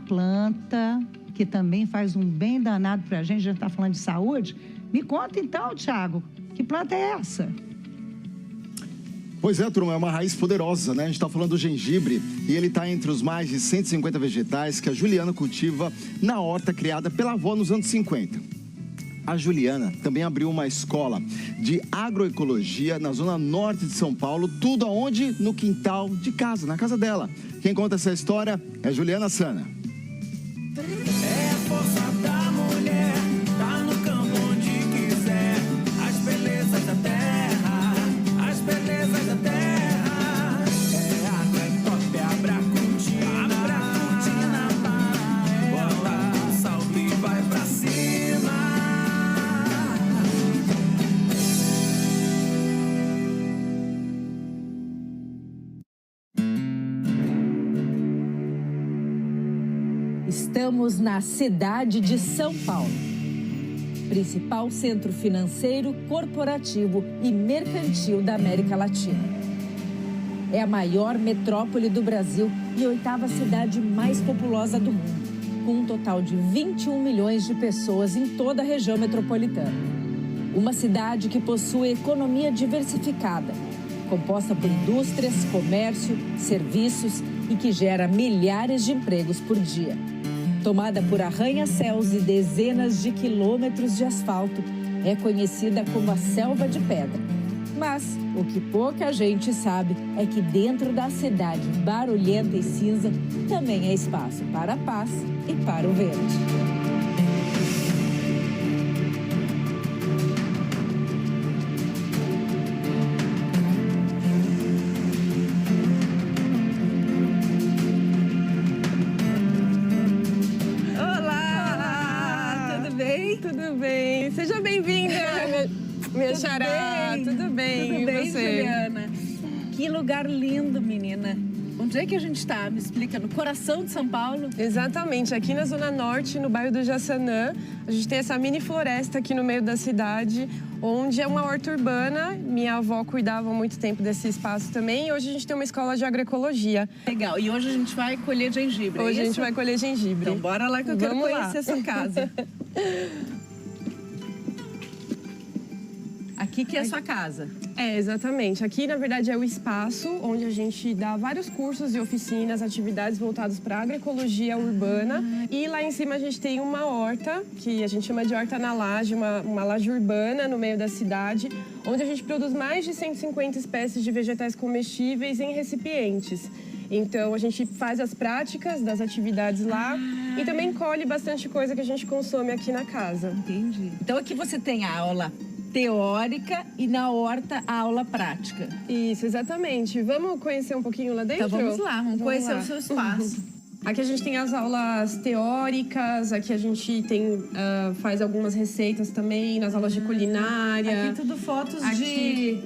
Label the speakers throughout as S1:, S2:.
S1: planta que também faz um bem danado para a gente está falando de saúde. Me conta então, Thiago, que planta é essa?
S2: Pois é, turma, é uma raiz poderosa, né? A gente está falando do gengibre e ele está entre os mais de 150 vegetais que a Juliana cultiva na horta criada pela avó nos anos 50. A Juliana também abriu uma escola de agroecologia na zona norte de São Paulo, tudo aonde? No quintal de casa, na casa dela. Quem conta essa história é Juliana Sana.
S3: É a força da mulher, tá no campo onde quiser, as belezas da terra, as belezas da terra. É água, é top, abre a cortina, bota um salto e vai pra cima.
S4: Estamos na cidade de São Paulo, principal centro financeiro, corporativo e mercantil da América Latina. É a maior metrópole do Brasil e a 8ª cidade mais populosa do mundo, com um total de 21 milhões de pessoas em toda a região metropolitana. Uma cidade que possui economia diversificada, composta por indústrias, comércio, serviços e que gera milhares de empregos por dia. Tomada por arranha-céus e dezenas de quilômetros de asfalto, é conhecida como a Selva de Pedra. Mas o que pouca gente sabe é que dentro da cidade barulhenta e cinza também é espaço para a paz e para o verde.
S5: Seja bem-vinda, minha xará. Tudo bem,
S4: e você?
S5: Juliana?
S4: Que lugar lindo, menina. Onde é que a gente está? Me explica, no coração de São Paulo?
S5: Exatamente, aqui na Zona Norte, no bairro do Jaçanã, a gente tem essa mini floresta aqui no meio da cidade, onde é uma horta urbana. Minha avó cuidava há muito tempo desse espaço também, e hoje a gente tem uma escola de agroecologia.
S4: Legal, e hoje a gente vai colher gengibre,
S5: Hoje
S4: é
S5: a
S4: isso?
S5: gente vai colher gengibre.
S4: Então bora lá que eu quero conhecer a sua casa. Aqui que é a sua casa.
S5: É, exatamente. Aqui, na verdade, é o espaço onde a gente dá vários cursos e oficinas, atividades voltadas para agroecologia urbana. E lá em cima a gente tem uma horta, que a gente chama de horta na laje, uma laje urbana no meio da cidade, onde a gente produz mais de 150 espécies de vegetais comestíveis em recipientes. Então, a gente faz as práticas das atividades lá e também colhe bastante coisa que a gente consome aqui na casa.
S4: Entendi. Então, aqui você tem a aula teórica e na horta a aula prática.
S5: Isso, exatamente. Vamos conhecer um pouquinho lá dentro?
S4: Então vamos lá, vamos conhecer
S5: lá.
S4: o seu espaço.
S5: Aqui a gente tem as aulas teóricas, aqui a gente tem, faz algumas receitas também, nas aulas de culinária.
S4: Aqui tudo fotos de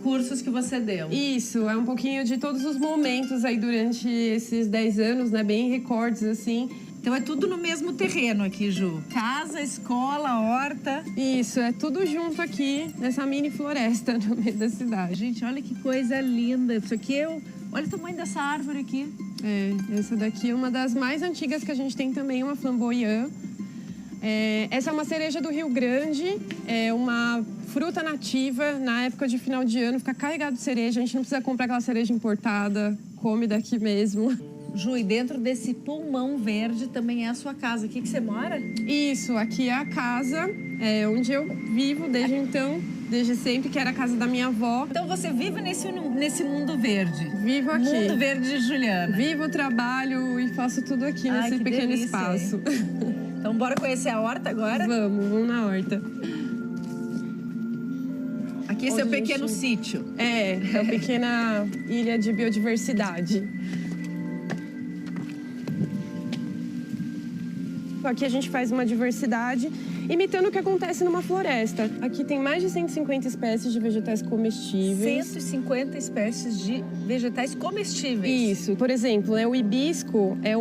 S4: cursos que você deu.
S5: Isso, é um pouquinho de todos os momentos aí durante esses 10 anos, né? Bem recordes, assim.
S4: Então é tudo no mesmo terreno aqui, Ju. Casa, escola, horta.
S5: Isso, é tudo junto aqui nessa mini floresta no meio da cidade.
S4: Gente, olha que coisa linda. Isso aqui é olha o tamanho dessa árvore aqui.
S5: É, essa daqui é uma das mais antigas que a gente tem também, uma flamboyant. Essa é uma cereja do Rio Grande, é uma fruta nativa. Na época de final de ano, fica carregado de cereja. A gente não precisa comprar aquela cereja importada, come daqui mesmo.
S4: Ju, e dentro desse pulmão verde também é a sua casa. Aqui que você mora?
S5: Isso, aqui é a casa onde eu vivo desde então, desde sempre, que era a casa da minha avó.
S4: Então você vive nesse mundo verde?
S5: Vivo aqui.
S4: Mundo verde de Juliana.
S5: Vivo, trabalho e faço tudo aqui nesse pequeno
S4: delícia,
S5: espaço.
S4: Então bora conhecer a horta agora?
S5: Vamos na horta.
S4: Aqui esse é o pequeno sítio.
S5: É uma pequena ilha de biodiversidade. Aqui a gente faz uma diversidade, imitando o que acontece numa floresta. Aqui tem mais de 150 espécies de vegetais comestíveis.
S4: 150 espécies de vegetais comestíveis.
S5: Isso. Por exemplo, o hibisco é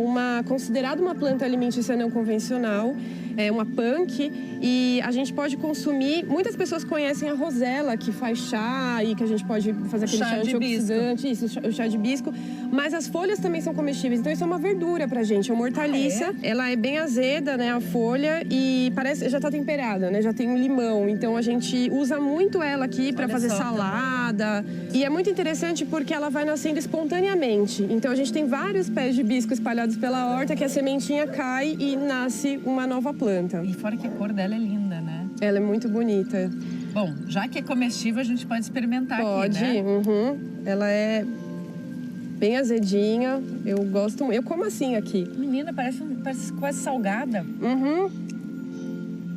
S5: considerado uma planta alimentícia não convencional. é uma punk, e a gente pode consumir. Muitas pessoas conhecem a rosela, que faz chá e que a gente pode fazer aquele chá antioxidante, isso, o chá de hibisco. Mas as folhas também são comestíveis, então isso é uma verdura pra gente, é uma hortaliça. Ela é bem azeda, né, a folha, e parece já tá temperada, né, já tem um limão. Então a gente usa muito ela aqui pra fazer salada. E é muito interessante porque ela vai nascendo espontaneamente. Então a gente tem vários pés de hibisco espalhados pela horta, que a sementinha cai e nasce uma nova planta.
S6: E fora que a cor dela é linda, né?
S5: Ela é muito bonita.
S6: Bom, já que é comestível, a gente pode experimentar
S5: Pode,
S6: aqui, né?
S5: Ela é bem azedinha, eu gosto. Eu como assim aqui.
S6: Menina, parece quase salgada.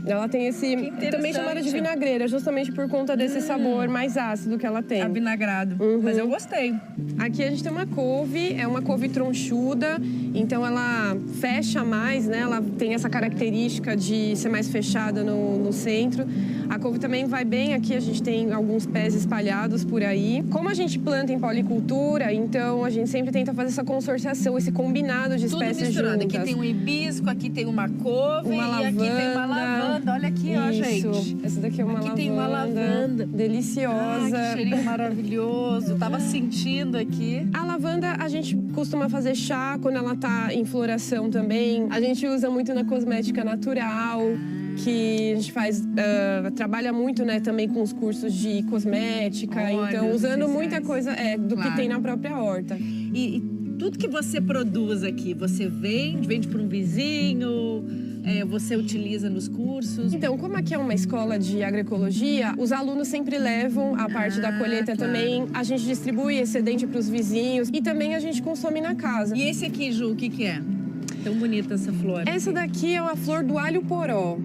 S5: Ela tem esse, também chamada de vinagreira, justamente por conta desse sabor mais ácido que ela tem.
S6: Avinagrado, mas eu gostei.
S5: Aqui a gente tem uma couve, é uma couve tronchuda, então ela fecha mais, né? Ela tem essa característica de ser mais fechada no centro. A couve também vai bem aqui, a gente tem alguns pés espalhados por aí. Como a gente planta em policultura, então a gente sempre tenta fazer essa consorciação, esse combinado de espécies
S6: misturado.
S5: juntas.
S6: Aqui tem um hibisco, aqui tem uma couve e aqui tem uma lavanda. Olha aqui, ó, gente.
S5: Essa daqui é uma lavanda.
S6: Aqui tem uma lavanda.
S5: Deliciosa.
S6: Ai, que cheirinho maravilhoso. Tava sentindo aqui.
S5: A lavanda, a gente costuma fazer chá quando ela tá em floração também. A gente usa muito na cosmética natural, que a gente faz, trabalha muito, né, também com os cursos de cosmética. Então, usando muita coisa do que tem na própria horta.
S6: E tudo que você produz aqui, você vende para um vizinho, você utiliza nos cursos?
S5: Então, como aqui é uma escola de agroecologia, os alunos sempre levam a parte da colheita também. A gente distribui excedente para os vizinhos e também a gente consome na casa.
S6: E esse aqui, Ju, o que é? Tão bonita essa flor.
S5: Essa daqui é uma flor do alho poró.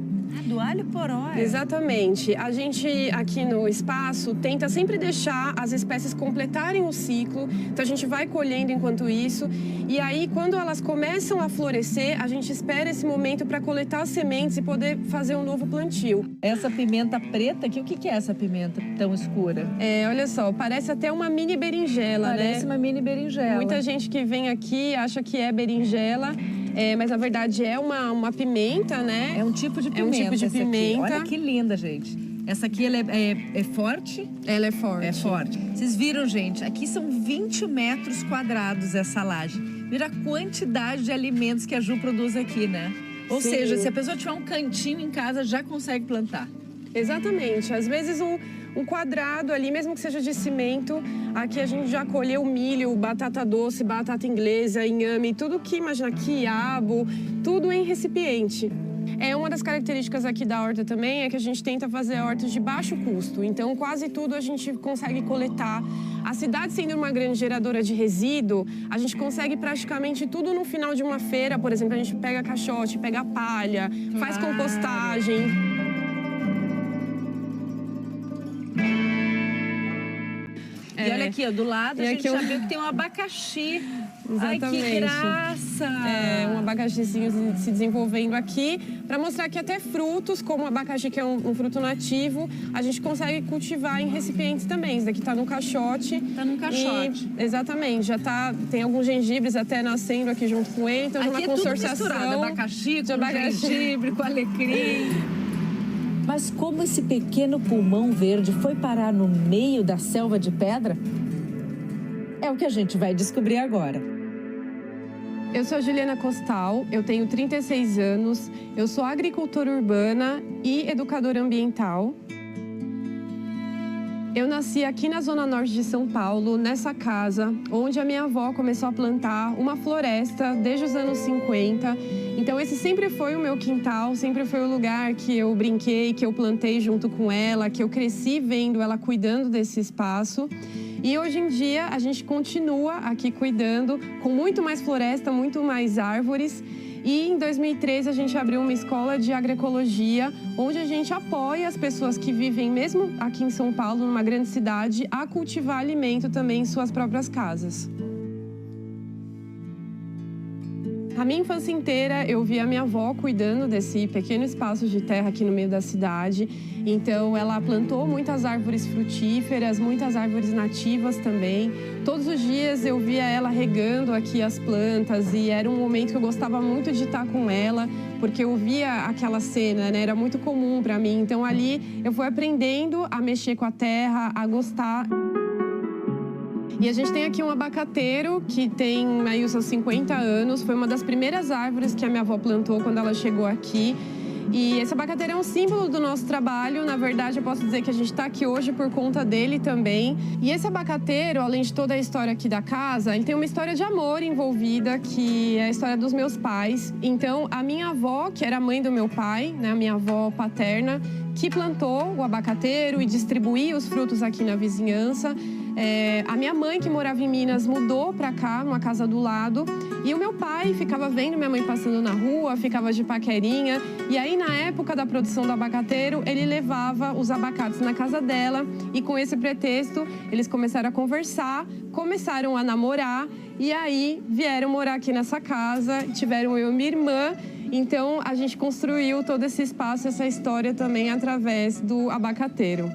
S6: Do alho poró.
S5: Exatamente. A gente aqui no espaço tenta sempre deixar as espécies completarem o ciclo. Então a gente vai colhendo enquanto isso. E aí, quando elas começam a florescer, a gente espera esse momento para coletar as sementes e poder fazer um novo plantio.
S6: Essa pimenta preta aqui, o que é essa pimenta tão escura?
S5: Olha só, parece até uma mini berinjela, né?
S6: Parece uma mini berinjela.
S5: Muita gente que vem aqui acha que é berinjela. Mas na verdade é uma pimenta, né?
S6: É um tipo de pimenta.
S5: É um tipo de pimenta.
S6: Olha que linda, gente. Essa aqui ela é forte?
S5: Ela é forte.
S6: É forte. Vocês viram, gente? Aqui são 20 metros quadrados essa laje. Vira a quantidade de alimentos que a Ju produz aqui, né? Ou seja, se a pessoa tiver um cantinho em casa, já consegue plantar.
S5: Exatamente. Às vezes um quadrado ali, mesmo que seja de cimento, aqui a gente já colheu milho, batata doce, batata inglesa, inhame, tudo que imagina, quiabo, tudo em recipiente. Uma das características aqui da horta também é que a gente tenta fazer hortas de baixo custo. Então, quase tudo a gente consegue coletar. A cidade sendo uma grande geradora de resíduo, a gente consegue praticamente tudo no final de uma feira. Por exemplo, a gente pega caixote, pega palha, faz compostagem.
S6: E olha aqui, ó, do lado a gente já viu que tem um abacaxi.
S5: Exatamente.
S6: Ai, que graça!
S5: Um abacaxizinho se desenvolvendo aqui, para mostrar que até frutos, como o abacaxi, que é um fruto nativo, a gente consegue cultivar em recipientes também. Esse daqui tá no caixote.
S6: Tá num caixote.
S5: Exatamente, já tem alguns gengibres até nascendo aqui junto com ele, então
S6: aqui
S5: uma
S6: Tudo
S5: consorciação.
S6: misturado, abacaxi, gengibre, com alecrim.
S4: Mas como esse pequeno pulmão verde foi parar no meio da selva de pedra? É o que a gente vai descobrir agora.
S5: Eu sou a Juliana Costal, eu tenho 36 anos, eu sou agricultora urbana e educadora ambiental. Eu nasci aqui na Zona Norte de São Paulo, nessa casa, onde a minha avó começou a plantar uma floresta desde os anos 50. Então esse sempre foi o meu quintal, sempre foi o lugar que eu brinquei, que eu plantei junto com ela, que eu cresci vendo ela cuidando desse espaço. E hoje em dia a gente continua aqui cuidando, com muito mais floresta, muito mais árvores. E em 2013 a gente abriu uma escola de agroecologia, onde a gente apoia as pessoas que vivem, mesmo aqui em São Paulo, numa grande cidade, a cultivar alimento também em suas próprias casas. A minha infância inteira eu vi a minha avó cuidando desse pequeno espaço de terra aqui no meio da cidade. Então ela plantou muitas árvores frutíferas, muitas árvores nativas também. Todos os dias eu via ela regando aqui as plantas e era um momento que eu gostava muito de estar com ela, porque eu via aquela cena, né? Era muito comum para mim. Então ali eu fui aprendendo a mexer com a terra, a gostar. E a gente tem aqui um abacateiro que tem aí os seus 50 anos. Foi uma das primeiras árvores que a minha avó plantou quando ela chegou aqui. E esse abacateiro é um símbolo do nosso trabalho. Na verdade, eu posso dizer que a gente está aqui hoje por conta dele também. E esse abacateiro, além de toda a história aqui da casa, ele tem uma história de amor envolvida, que é a história dos meus pais. Então, a minha avó, que era a mãe do meu pai, né, a minha avó paterna, que plantou o abacateiro e distribuía os frutos aqui na vizinhança. A minha mãe, que morava em Minas, mudou para cá, numa casa do lado. E o meu pai ficava vendo minha mãe passando na rua, ficava de paquerinha. E aí, na época da produção do abacateiro, ele levava os abacates na casa dela. E com esse pretexto, eles começaram a conversar, começaram a namorar. E aí, vieram morar aqui nessa casa, tiveram eu e minha irmã. Então, a gente construiu todo esse espaço, essa história também através do abacateiro.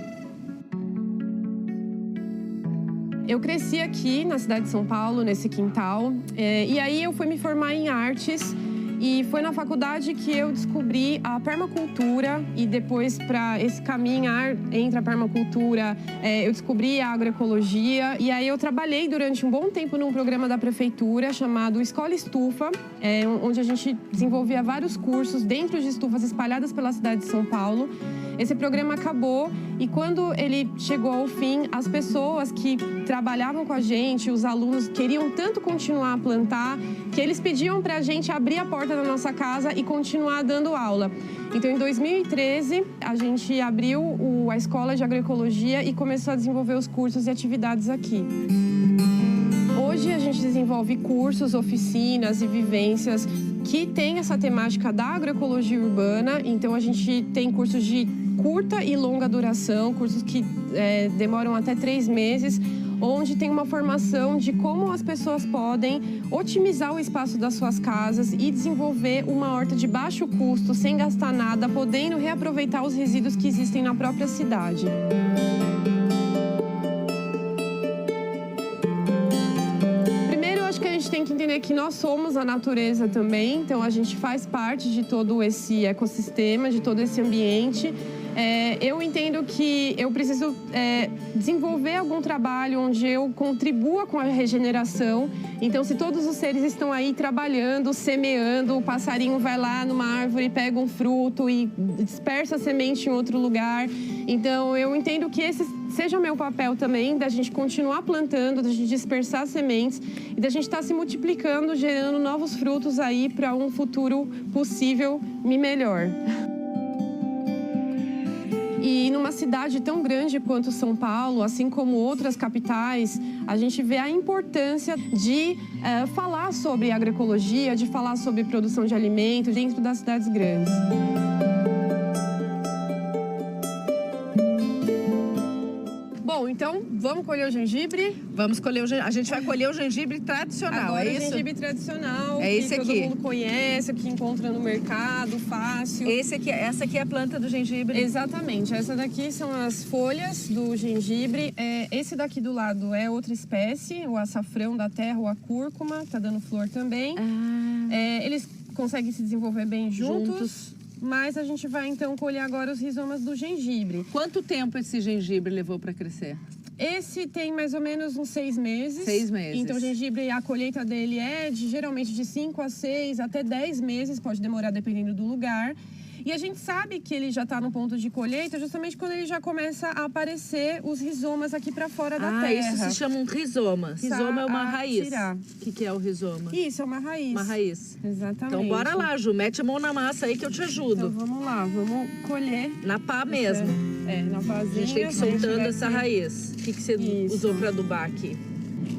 S5: Eu cresci aqui na cidade de São Paulo, nesse quintal, e aí eu fui me formar em artes e foi na faculdade que eu descobri a permacultura e depois para esse caminhar entre a permacultura eu descobri a agroecologia e aí eu trabalhei durante um bom tempo num programa da prefeitura chamado Escola Estufa, onde a gente desenvolvia vários cursos dentro de estufas espalhadas pela cidade de São Paulo. Esse programa acabou e quando ele chegou ao fim, as pessoas que trabalhavam com a gente, os alunos, queriam tanto continuar a plantar que eles pediam para a gente abrir a porta da nossa casa e continuar dando aula. Então, em 2013, a gente abriu a Escola de Agroecologia e começou a desenvolver os cursos e atividades aqui. Hoje, a gente desenvolve cursos, oficinas e vivências que tem essa temática da agroecologia urbana. Então, a gente tem cursos de curta e longa duração, cursos que demoram até 3 meses, onde tem uma formação de como as pessoas podem otimizar o espaço das suas casas e desenvolver uma horta de baixo custo, sem gastar nada, podendo reaproveitar os resíduos que existem na própria cidade. A gente tem que entender que nós somos a natureza também, então a gente faz parte de todo esse ecossistema, de todo esse ambiente. Eu entendo que eu preciso desenvolver algum trabalho onde eu contribua com a regeneração. Então, se todos os seres estão aí trabalhando, semeando, o passarinho vai lá numa árvore, pega um fruto e dispersa a semente em outro lugar. Então, eu entendo que esse seja o meu papel também, da gente continuar plantando, da gente dispersar sementes e da gente estar se multiplicando, gerando novos frutos aí para um futuro possível e melhor. E numa cidade tão grande quanto São Paulo, assim como outras capitais, a gente vê a importância de falar sobre agroecologia, de falar sobre produção de alimentos dentro das cidades grandes. Bom, então, vamos colher o gengibre?
S6: Vamos colher o gengibre. A gente vai colher o gengibre tradicional,
S5: agora,
S6: é isso?
S5: O gengibre tradicional,
S6: é esse
S5: que todo
S6: aqui.
S5: mundo conhece, que encontra no mercado, fácil.
S6: Essa aqui é a planta do gengibre?
S5: Exatamente. Essa daqui são as folhas do gengibre. Esse daqui do lado é outra espécie, o açafrão da terra, ou a cúrcuma, tá dando flor também. Eles conseguem se desenvolver bem juntos. Mas a gente vai, então, colher agora os rizomas do gengibre.
S6: Quanto tempo esse gengibre levou para crescer?
S5: Esse tem mais ou menos uns 6 meses.
S6: 6 meses.
S5: Então, o gengibre, a colheita dele é geralmente de 5 a 6, até 10 meses. Pode demorar dependendo do lugar. E a gente sabe que ele já está no ponto de colheita justamente quando ele já começa a aparecer os rizomas aqui para fora da terra.
S6: Isso se chama um rizoma. Rizoma é uma raiz. O que é o rizoma?
S5: Isso, é uma raiz.
S6: Uma raiz.
S5: Exatamente.
S6: Então, bora lá, Ju. Mete a mão na massa aí que eu te ajudo.
S5: Então, vamos lá. Vamos colher.
S6: Na pá mesmo.
S5: Na pazinha.
S6: A gente tem que ir soltando essa raiz. O que você usou para adubar aqui?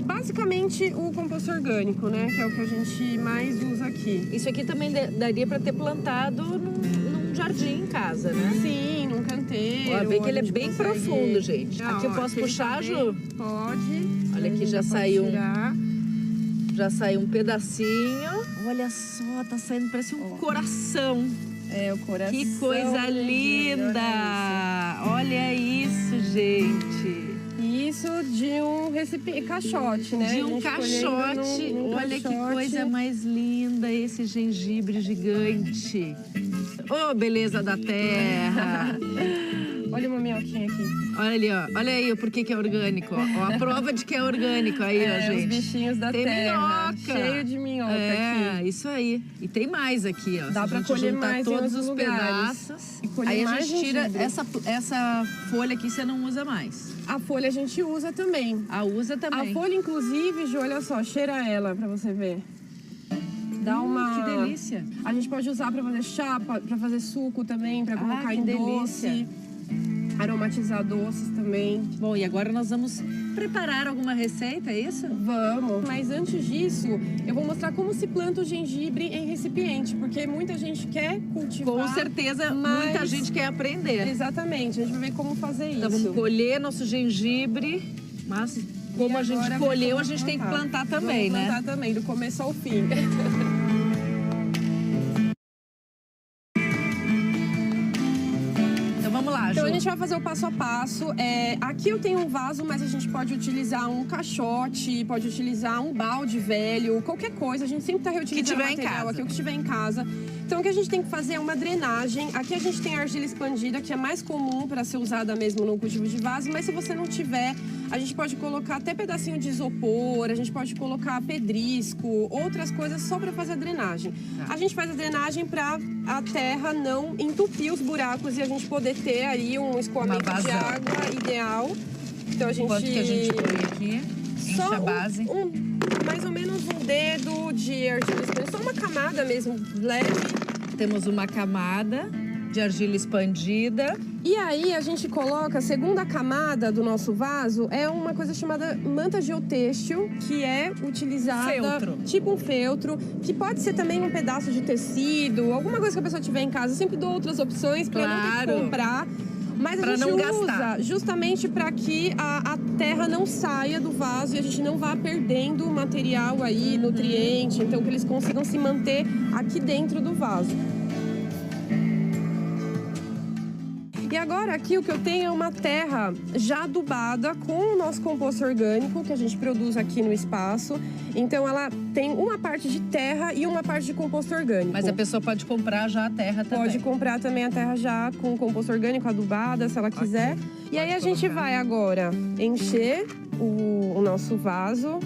S5: Basicamente, o composto orgânico, né? Que é o que a gente mais usa aqui.
S6: Isso aqui também daria para ter plantado num jardim em casa, né?
S5: Sim, num canteiro.
S6: Olha, vê que ele é bem profundo, gente.
S5: Não,
S6: aqui eu posso puxar, Ju?
S5: Pode.
S6: Olha, aqui já saiu Já saiu um pedacinho. Olha só, tá saindo, parece um coração.
S5: É, o coração.
S6: Que coisa linda! Olha isso, gente.
S5: Isso de um recipiente, caixote, né?
S6: De um caixote. Olha que coisa mais linda esse gengibre gigante. Ô, beleza da terra!
S5: Olha uma minhoquinha aqui.
S6: Olha ali, ó. Olha aí por que é orgânico. Ó, a prova de que é orgânico aí, ó, gente.
S5: Os bichinhos da
S6: tem
S5: terra.
S6: Minhoca.
S5: Cheio de minhoca aqui.
S6: Isso aí. E tem mais aqui, ó.
S5: Dá
S6: Se
S5: pra
S6: a gente
S5: colher
S6: juntar
S5: mais em
S6: todos
S5: outros
S6: os
S5: lugares.
S6: pedaços.
S5: E colher
S6: Aí a
S5: mais
S6: gente tira
S5: gengibre.
S6: essa folha aqui, você não usa mais.
S5: A folha a gente usa também.
S6: Usa também.
S5: A folha, inclusive, Ju, olha só, cheira ela pra você ver. Dá uma...
S6: Que delícia.
S5: A gente pode usar pra fazer chá, pra fazer suco também, pra colocar
S6: que
S5: em
S6: delícia.
S5: doce. Aromatizar doces também.
S6: Bom, e agora nós vamos preparar alguma receita, é isso?
S5: Vamos. Mas antes disso, eu vou mostrar como se planta o gengibre em recipiente, porque muita gente quer cultivar.
S6: Com certeza,
S5: mas...
S6: muita gente quer aprender.
S5: Exatamente, a gente vai ver como fazer
S6: Então
S5: isso.
S6: vamos colher nosso gengibre, mas como a gente
S5: Agora
S6: colheu,
S5: vamos
S6: a gente tem que plantar também,
S5: vamos
S6: né?
S5: plantar também, do começo ao fim.
S6: Então vamos lá,
S5: Então
S6: Ju.
S5: a gente vai fazer o passo a passo. Aqui eu tenho um vaso, mas a gente pode utilizar um caixote, pode utilizar um balde velho, qualquer coisa. A gente sempre está reutilizando
S6: Que tiver em
S5: material
S6: casa.
S5: aqui, o que tiver em casa. Então o que a gente tem que fazer é uma drenagem. Aqui a gente tem a argila expandida, que é mais comum para ser usada mesmo no cultivo de vaso, mas se você não tiver, a gente pode colocar até pedacinho de isopor, a gente pode colocar pedrisco, outras coisas só para fazer a drenagem. A gente faz a drenagem para a terra não entupir os buracos e a gente poder ter aí um escoamento de
S6: vazão.
S5: água ideal. Então a gente...
S6: Quanto que a gente põe aqui? Enche
S5: Só
S6: a base.
S5: mais ou menos um dedo de argila expandida, só uma camada mesmo, leve.
S6: Temos uma camada de argila expandida.
S5: E aí a gente coloca a segunda camada do nosso vaso, é uma coisa chamada manta geotêxtil, que é utilizada
S6: Feltro.
S5: tipo um feltro, que pode ser também um pedaço de tecido, alguma coisa que a pessoa tiver em casa. Eu sempre dou outras opções para não ter que
S6: Claro.
S5: comprar. Mas
S6: Pra
S5: a gente
S6: não
S5: usa
S6: gastar.
S5: justamente para que a terra não saia do vaso e a gente não vá perdendo material aí, nutriente, então que eles consigam se manter aqui dentro do vaso. E agora aqui o que eu tenho é uma terra já adubada com o nosso composto orgânico que a gente produz aqui no espaço. Então ela tem uma parte de terra e uma parte de composto orgânico.
S6: Mas a pessoa pode comprar já a terra também.
S5: Pode comprar também a terra já com composto orgânico adubada, se ela quiser. E aí a gente
S6: colocar.
S5: vai agora encher o nosso vaso.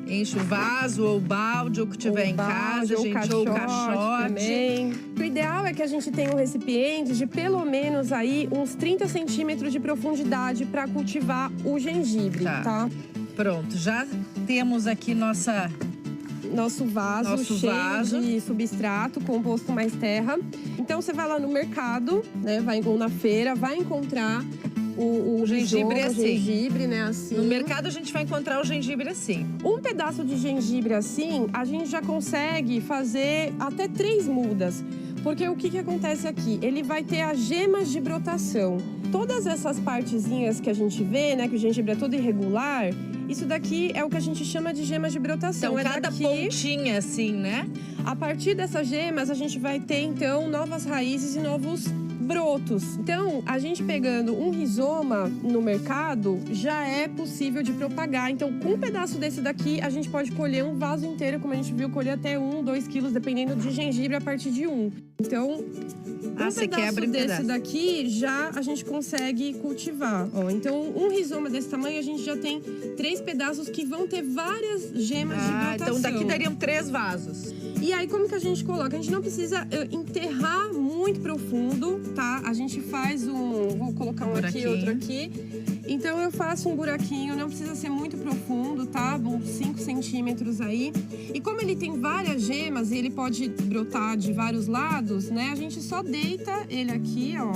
S6: Enche o vaso ou o balde, ou o que tiver em casa, gente, ou o caixote.
S5: Também. O ideal é que a gente tenha um recipiente de pelo menos aí uns 30 centímetros de profundidade para cultivar o gengibre, tá?
S6: Pronto, já temos aqui nosso
S5: vaso cheio
S6: vaso.
S5: de substrato, composto mais terra. Então você vai lá no mercado, né? Vai ou na feira, vai encontrar o
S6: gengibre
S5: rizoma,
S6: assim.
S5: gengibre, né? Assim.
S6: No mercado a gente vai encontrar o gengibre assim.
S5: Um pedaço de gengibre assim, a gente já consegue fazer até 3 mudas. Porque o que acontece aqui? Ele vai ter as gemas de brotação. Todas essas partezinhas que a gente vê, né? Que o gengibre é todo irregular. Isso daqui é o que a gente chama de gemas de brotação.
S6: Então, cada pontinha assim, né?
S5: A partir dessas gemas, a gente vai ter, então, novas raízes e novos brotos. Então, a gente pegando um rizoma no mercado, já é possível de propagar. Então, com um pedaço desse daqui, a gente pode colher um vaso inteiro, como a gente viu, colher até 1, 2 quilos, dependendo de gengibre, a partir de 1. Então,
S6: você quebra em
S5: desse
S6: pedaço.
S5: daqui, já a gente consegue cultivar. Ó, então, um rizoma desse tamanho, a gente já tem 3 pedaços que vão ter várias gemas de brotação.
S6: Então daqui dariam 3 vasos.
S5: E aí, como que a gente coloca? A gente não precisa enterrar muito profundo, tá? A gente faz vou colocar um aqui, outro aqui. Então, eu faço um buraquinho, não precisa ser muito profundo, tá? Uns 5 centímetros aí. E como ele tem várias gemas e ele pode brotar de vários lados, né? A gente só deita ele aqui, ó.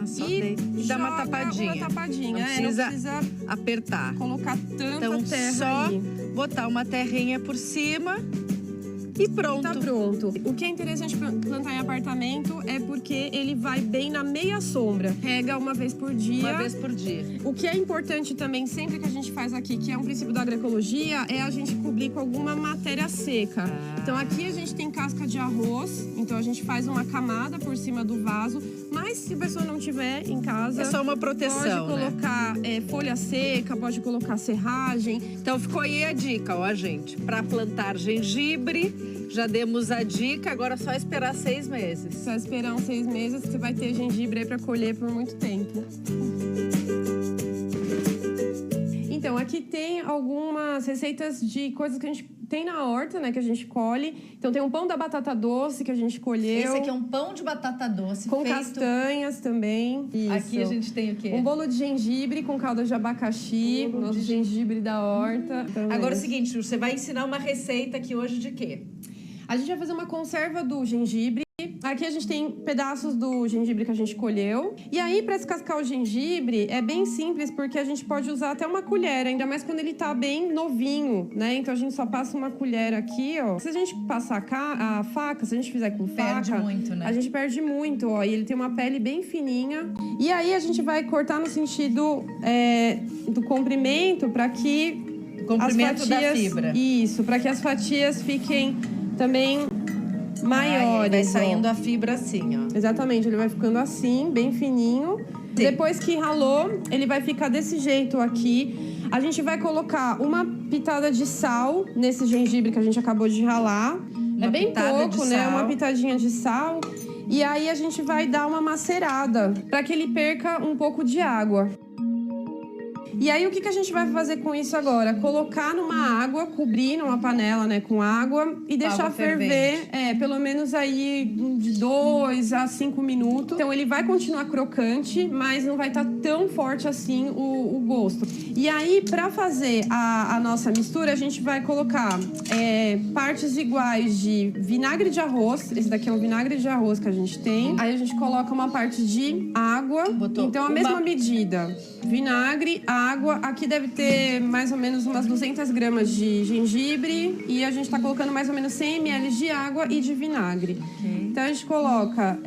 S6: Só
S5: e
S6: deita. E dá uma
S5: joga
S6: tapadinha.
S5: Uma tapadinha,
S6: Não precisa
S5: não precisa
S6: apertar.
S5: colocar tanta
S6: Então,
S5: terra
S6: só
S5: aí.
S6: botar uma terrinha por cima e pronto.
S5: Tá pronto. O que é interessante plantar em apartamento é porque ele vai bem na meia sombra. Rega uma vez por dia.
S6: Uma vez por dia.
S5: O que é importante também, sempre que a gente faz aqui, que é um princípio da agroecologia, é a gente cobrir com alguma matéria seca. Então aqui a gente tem casca de arroz, então a gente faz uma camada por cima do vaso, mas se a pessoa não tiver em casa...
S6: É só uma proteção,
S5: pode colocar folha seca, pode colocar serragem.
S6: Então ficou aí a dica, ó, gente. Para plantar gengibre, já demos a dica, agora é só esperar 6 meses.
S5: Só esperar uns 6 meses, você vai ter gengibre aí para colher por muito tempo. Então, aqui tem algumas receitas de coisas que a gente tem na horta, né, que a gente colhe. Então, tem um pão da batata doce que a gente colheu.
S6: Esse aqui é um pão de batata doce
S5: com
S6: feito...
S5: castanhas também. Isso.
S6: Aqui a gente tem o quê?
S5: Um bolo de gengibre com calda de abacaxi, nosso gengibre da horta.
S6: Agora é o seguinte, você vai ensinar uma receita aqui hoje de quê?
S5: A gente vai fazer uma conserva do gengibre. Aqui a gente tem pedaços do gengibre que a gente colheu. E aí, para descascar o gengibre, é bem simples, porque a gente pode usar até uma colher, ainda mais quando ele tá bem novinho, né? Então, a gente só passa uma colher aqui, ó. Se a gente passar a faca, se a gente fizer com faca...
S6: Perde muito, né?
S5: A gente perde muito, ó. E ele tem uma pele bem fininha. E aí, a gente vai cortar no sentido do comprimento, para que...
S6: Comprimento
S5: as fatias,
S6: da fibra.
S5: Isso, para que as fatias fiquem também... maiores.
S6: Vai saindo a fibra assim, ó.
S5: Exatamente, ele vai ficando assim, bem fininho. Sim. Depois que ralou, ele vai ficar desse jeito aqui. A gente vai colocar uma pitada de sal nesse gengibre que a gente acabou de ralar. É bem pouco, né? Uma pitadinha de sal. E aí a gente vai dar uma macerada para que ele perca um pouco de água. E aí, o que a gente vai fazer com isso agora? Colocar numa água, cobrir numa panela, né, com água e deixar ferver, pelo menos aí de 2 a 5 minutos. Então, ele vai continuar crocante, mas não vai estar tão forte assim o gosto. E aí, para fazer a nossa mistura, a gente vai colocar partes iguais de vinagre de arroz. Esse daqui é um vinagre de arroz que a gente tem. Aí, a gente coloca uma parte de água. Então, a mesma medida. Vinagre, água. Aqui deve ter mais ou menos umas 200 gramas de gengibre. E a gente tá colocando mais ou menos 100 ml de água e de vinagre. Okay. Então, a gente coloca,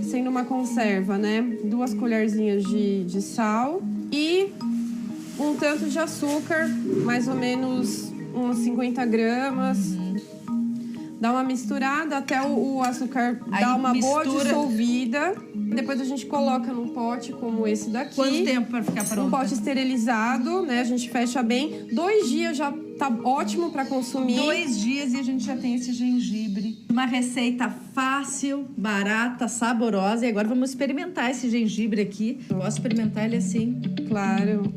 S5: sendo uma conserva, né? 2 colherzinhas de sal e um tanto de açúcar, mais ou menos uns 50 gramas. Dá uma misturada até o açúcar dar uma boa dissolvida. Depois a gente coloca num pote como esse daqui.
S6: Quanto tempo para ficar pronto?
S5: Um pote esterilizado, né? A gente fecha bem. 2 dias já tá ótimo para consumir.
S6: 2 dias e a gente já tem esse gengibre. Uma receita fácil, barata, saborosa. E agora vamos experimentar esse gengibre aqui. Posso experimentar ele assim?
S5: Claro.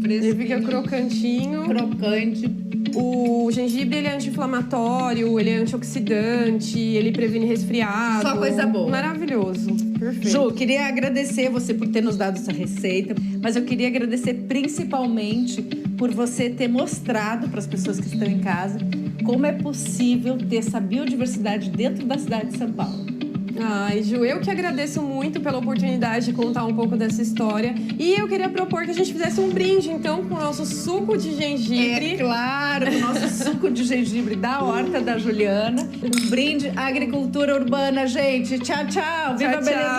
S5: Ele fica crocantinho.
S6: Crocante.
S5: O gengibre, ele é anti-inflamatório, ele é antioxidante, ele previne resfriado.
S6: Só coisa boa.
S5: Maravilhoso. Perfeito.
S6: Ju, queria agradecer você por ter nos dado essa receita, mas eu queria agradecer principalmente por você ter mostrado para as pessoas que estão em casa como é possível ter essa biodiversidade dentro da cidade de São Paulo.
S5: Ai, Ju, eu que agradeço muito pela oportunidade de contar um pouco dessa história. E eu queria propor que a gente fizesse um brinde, então, com o nosso suco de gengibre.
S6: É claro, o nosso suco de gengibre da horta da Juliana. Um brinde à agricultura urbana, gente. Tchau, tchau. Viva a beleza